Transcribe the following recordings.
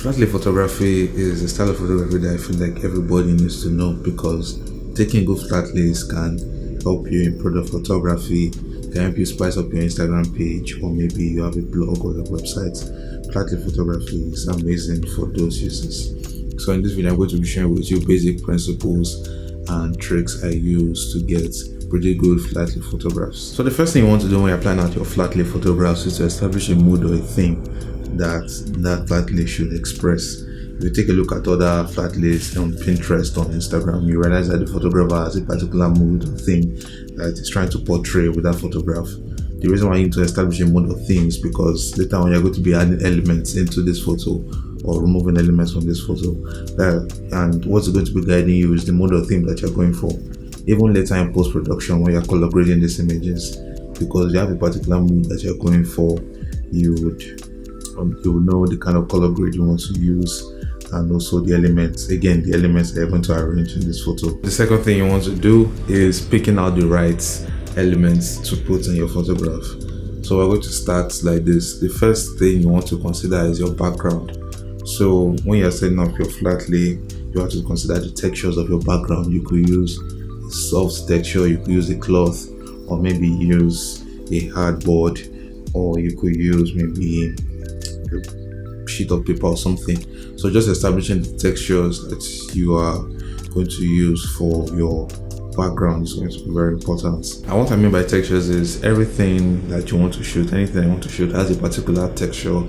Flat lay photography is a style of photography that I feel like everybody needs to know because taking good flat lays can help you improve the photography, can help you spice up your Instagram page, or maybe you have a blog or a website. Flat lay photography is amazing for those users. So in this video, I'm going to be sharing with you basic principles and tricks I use to get pretty good flat lay photographs. So the first thing you want to do when you're planning out your flat lay photographs is to establish a mood or a theme that flat lay should express. If you take a look at other flat lays on Pinterest, on Instagram, you realize that the photographer has a particular mood or theme that is trying to portray with that photograph. The reason why you need to establish a mood or theme is because later on you're going to be adding elements into this photo or removing elements from this photo. And what's going to be guiding you is the mood or theme that you're going for. Even later in post-production, when you're color grading these images, because you have a particular mood that you're going for, you will know the kind of color grade you want to use, and also the elements. Again, the elements that you're going to arrange in this photo. The second thing you want to do is picking out the right elements to put in your photograph. So we're going to start like this. The first thing you want to consider is your background. So when you're setting up your flat lay, you have to consider the textures of your background. You could use a soft texture, you could use a cloth, or maybe use a hardboard, or you could use maybe a sheet of paper or something. So just establishing the textures that you are going to use for your background is going to be very important. And what I mean by textures is everything that you want to shoot, anything you want to shoot has a particular texture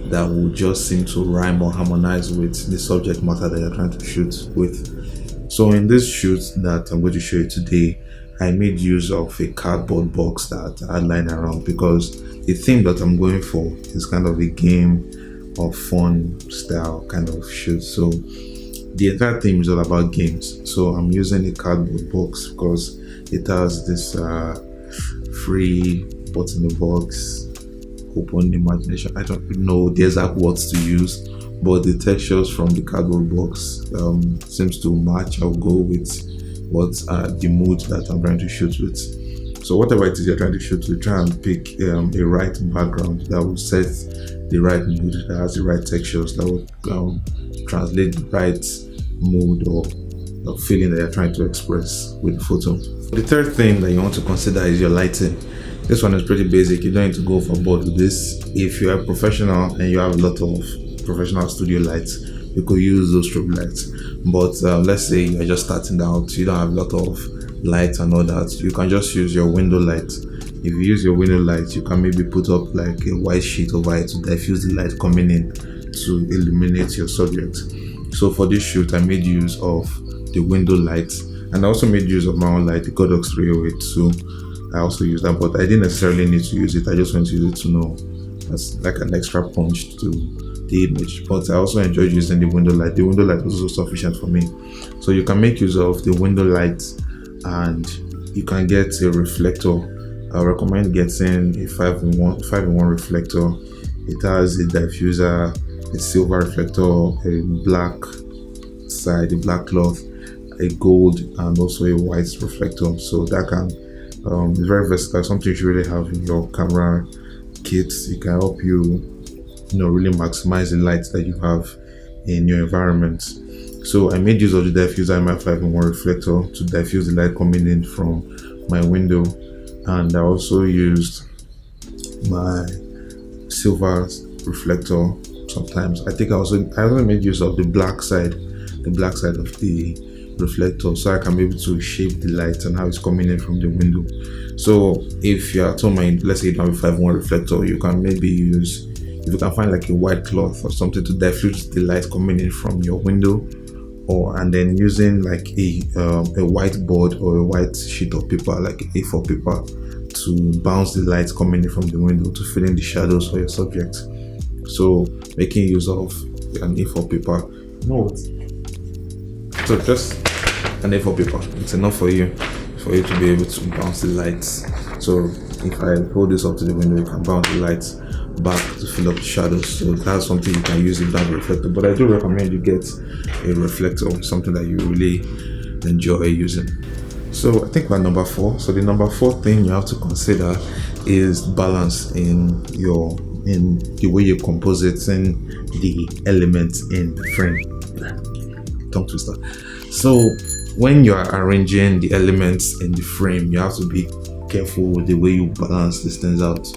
that will just seem to rhyme or harmonize with the subject matter that you're trying to shoot with. So in this shoot that I'm going to show you today, I made use of a cardboard box that I had lying around because the theme that I'm going for is kind of a game or fun style kind of shoot. So the entire theme is all about games. So I'm using a cardboard box because it has this free what's in the box, open imagination. I don't know the exact words to use, but the textures from the cardboard box seems to match. I'll go with what the mood that I'm trying to shoot with. So whatever it is you're trying to shoot with, try and pick a right background that will set the right mood, that has the right textures, that will translate the right mood or feeling that you're trying to express with the photo. The third thing that you want to consider is your lighting. This one is pretty basic. You don't need to go overboard with this. If you are a professional and you have a lot of professional studio lights, you could use those strobe lights. But let's say you're just starting out, you don't have a lot of light and all that, you can just use your window light. If you use your window light, you can maybe put up like a white sheet over it to diffuse the light coming in to illuminate your subject. So for this shoot, I made use of the window light, and I also made use of my own light, the Godox 308. I also used that, but I didn't necessarily need to use it. I just wanted to use it to know that's like an extra punch to the image. But I also enjoyed using the window light. The window light was also sufficient for me. So you can make use of the window light, and you can get a reflector. I recommend getting a 5-in-1 reflector. It has a diffuser, a silver reflector, a black side, a black cloth, a gold, and also a white reflector. So that can it's very versatile, something you should really have in your camera kit. It can help you really maximize the light that you have in your environment. So I made use of the diffuser in my 5-in-1 reflector to diffuse the light coming in from my window, and I also used my silver reflector sometimes. I also made use of the black side of the reflector, so I can be able to shape the light and how it's coming in from the window. So if you're at home, let's say you don't have a 5-in-1 reflector, you can maybe use, if you can find like a white cloth or something to diffuse the light coming in from your window, and then using like a whiteboard or a white sheet of paper, like A4 paper, to bounce the light coming in from the window to fill in the shadows for your subject. So making use of an A4 paper, so just an A4 paper, it's enough for you to be able to bounce the lights. So if I hold this up to the window, you can bounce the lights back to fill up the shadows. So that's something you can use if you have a reflector, but I do recommend you get a reflector, something that you really enjoy using. So I think we're number 4. So the number 4 thing you have to consider is balance in your in the way you're compositing the elements in the frame. Tongue twister. So when you are arranging the elements in the frame, you have to be careful with the way you balance these things out.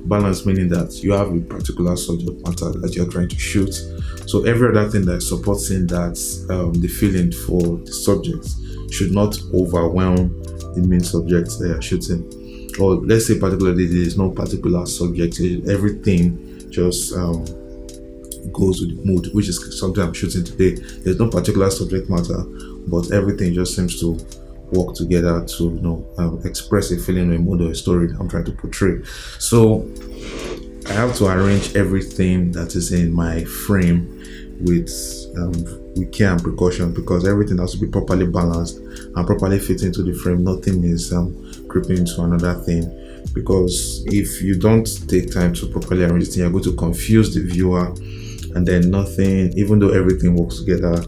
Balance meaning that you have a particular subject matter that you're trying to shoot. So every other thing that is supporting that, the feeling for the subject, should not overwhelm the main subject that you're shooting. Or let's say particularly there is no particular subject, everything just goes with the mood, which is something I'm shooting today. There's no particular subject matter, but everything just seems to work together to express a feeling, a mood, or a story that I'm trying to portray. So I have to arrange everything that is in my frame with care and precaution, because everything has to be properly balanced and properly fit into the frame. Nothing is creeping into another thing, because if you don't take time to properly arrange it, you're going to confuse the viewer, and then nothing, even though everything works together,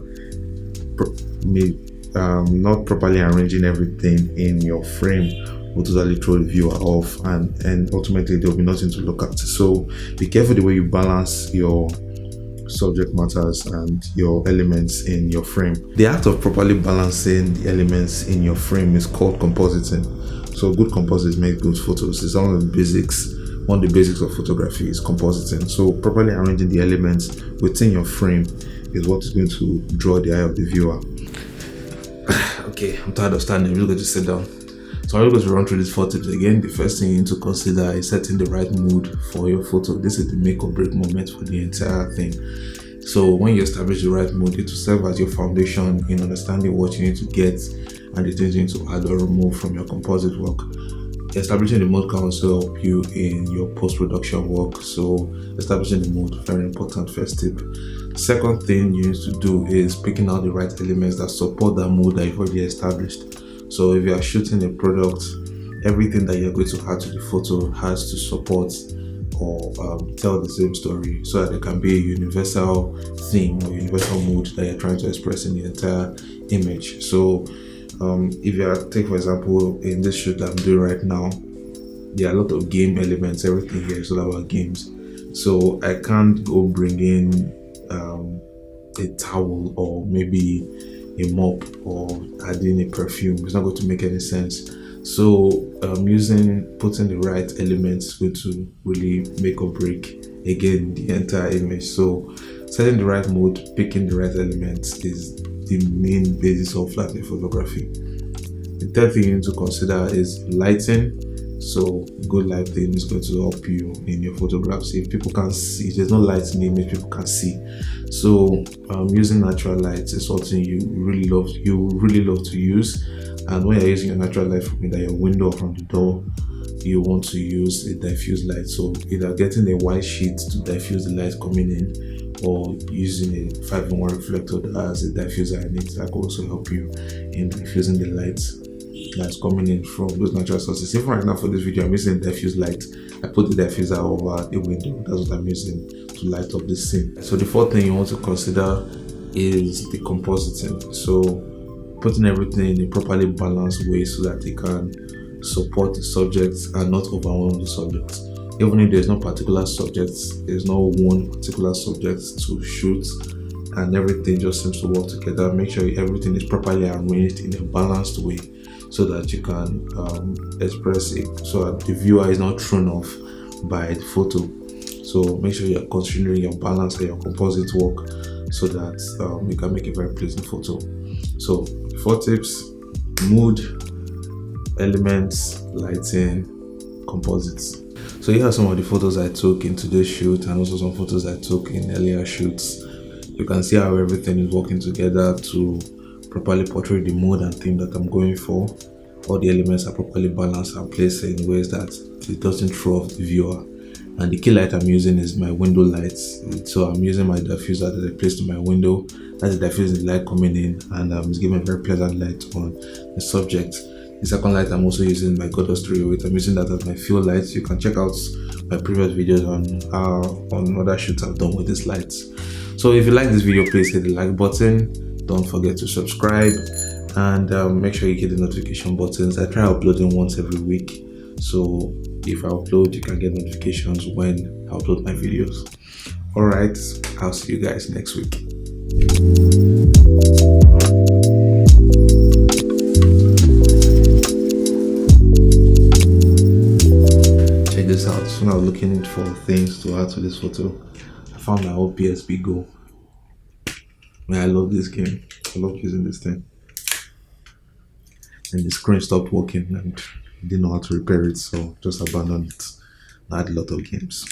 not properly arranging everything in your frame will totally throw the viewer off, and ultimately there will be nothing to look at. So be careful the way you balance your subject matters and your elements in your frame. The act of properly balancing the elements in your frame is called compositing. So good composites make good photos. It's one of the basics of photography is compositing. So properly arranging the elements within your frame is what is going to draw the eye of the viewer. Okay, I'm tired of standing. I'm just going to sit down. So I'm going to run through these 4 tips again. The first thing you need to consider is setting the right mood for your photo. This is the make or break moment for the entire thing. So when you establish the right mood, it will serve as your foundation in understanding what you need to get and the things you need to add or remove from your composite work. Establishing the mood can also help you in your post-production work. So establishing the mood, very important first tip. Second thing you need to do is picking out the right elements that support that mood that you've already established. So if you are shooting a product, everything that you're going to add to the photo has to support or tell the same story, so that there can be a universal theme or universal mood that you're trying to express in the entire image. So if you take for example in this shoot that I'm doing right now, there are a lot of game elements. Everything here is all about games, so I can't go bring in a towel or maybe a mop or adding a perfume. It's not going to make any sense. So putting the right elements is going to really make or break again the entire image. So setting the right mood, picking the right elements is the main basis of flat photography. The third thing you need to consider is lighting. So good lighting is going to help you in your photographs. If people can't see, if there's no light in the image, people can't see. So using natural light is something you really love to use. And when you're using a natural light from either your window or from the door, you want to use a diffuse light. So either getting a white sheet to diffuse the light coming in, or using a 5-in-1 reflector that has a diffuser in it, that can also help you in diffusing the light that's coming in from those natural sources. Even right now for this video, I'm using diffuse light. I put the diffuser over a window. That's what I'm using to light up this scene. So the fourth thing you want to consider is the compositing. So putting everything in a properly balanced way so that it can support the subject and not overwhelm the subject. Even if there's no particular subject, there's no one particular subject to shoot, and everything just seems to work together. Make sure everything is properly arranged in a balanced way so that you can express it, so that the viewer is not thrown off by the photo. So make sure you're considering your balance and your composite work so that you can make a very pleasing photo. So 4 tips: mood, elements, lighting, composites. So here are some of the photos I took in today's shoot, and also some photos I took in earlier shoots. You can see how everything is working together to properly portray the mood and theme that I'm going for. All the elements are properly balanced and placed in ways that it doesn't throw off the viewer. And the key light I'm using is my window light. So I'm using my diffuser that I placed in my window. That's the diffusing light coming in, and it's giving a very pleasant light on the subject. The second light I'm also using my Godox 308. I'm using that as my field light. You can check out my previous videos on other shoots I've done with these lights. So if you like this video, please hit the like button. Don't forget to subscribe, and make sure you hit the notification buttons. I try uploading once every week, so if I upload, you can get notifications when I upload my videos. All right, I'll see you guys next week. Check this out. When I was looking for things to add to this photo, I found my old PSP Go. Man, I love this game. I love using this thing. And the screen stopped working and I didn't know how to repair it, so just abandoned it. I had a lot of games.